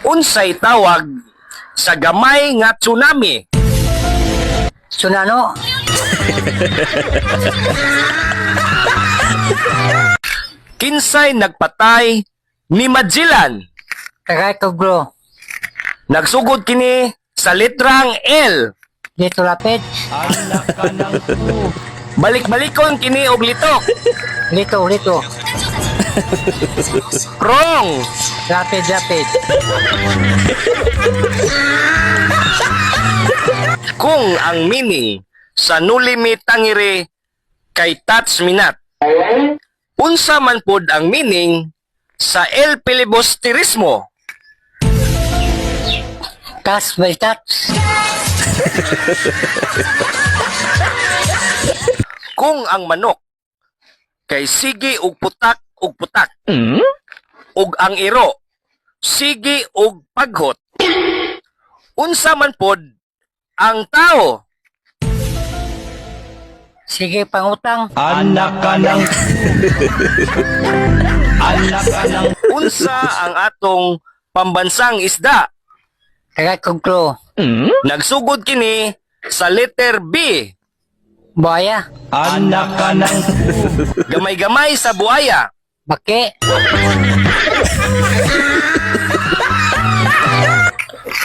Unsay tawag sa gamay nga tsunami? Tsunano. Kinsay nagpatay ni Magellan? Tagay Koglo. Nagsugod kini sa letrang L. Dito lapit. Balik-balikon kini og litok. Lito. Wrong. Lapid. Kung ang meaning sa nulimi tangiri kay touch minat, unsa man pod ang meaning sa el filibusterismo? Tas by touch. Kung ang manok kay sige og putak ug ang iro sige og paghot, unsa man pod ang tao? Sige pangutang. Unsa ang atong pambansang isda? Tagay Koglo. Nagsugod kini sa letter B. Buaya. Gamay-gamay sa buaya. Baki.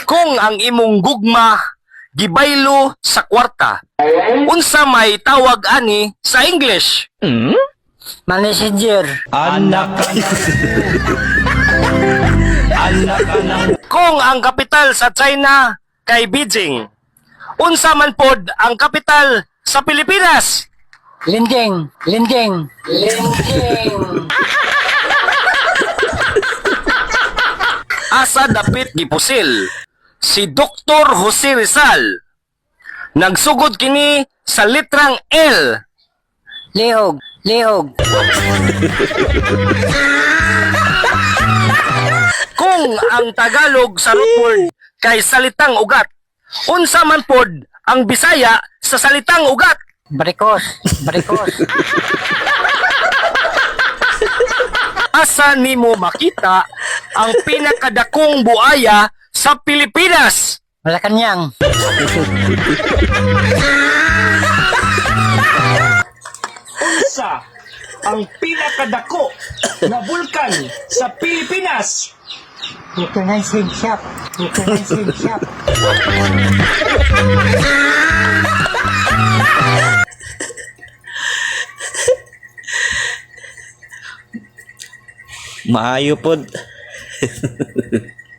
Kung ang imong gugma gibaylo sa kwarta, unsa may tawag ani sa English? Messenger. Kung ang kapital sa China kay Beijing, unsa man pod ang kapital sa Pilipinas? Linjing. Asa dapit gipusil si Dr. Jose Rizal. Nagsugod kini sa litrang L. Lihog. Kung ang Tagalog sa root word kay salitang ugat, unsa man pod ang Bisaya sa salitang ugat? Barikos. Asa nimo makita ang pinakadakong buaya sa Pilipinas? Malacanang. Unsa ang pinakadako na bulkan sa Pilipinas? Vulcanizing shop. Maayo pod.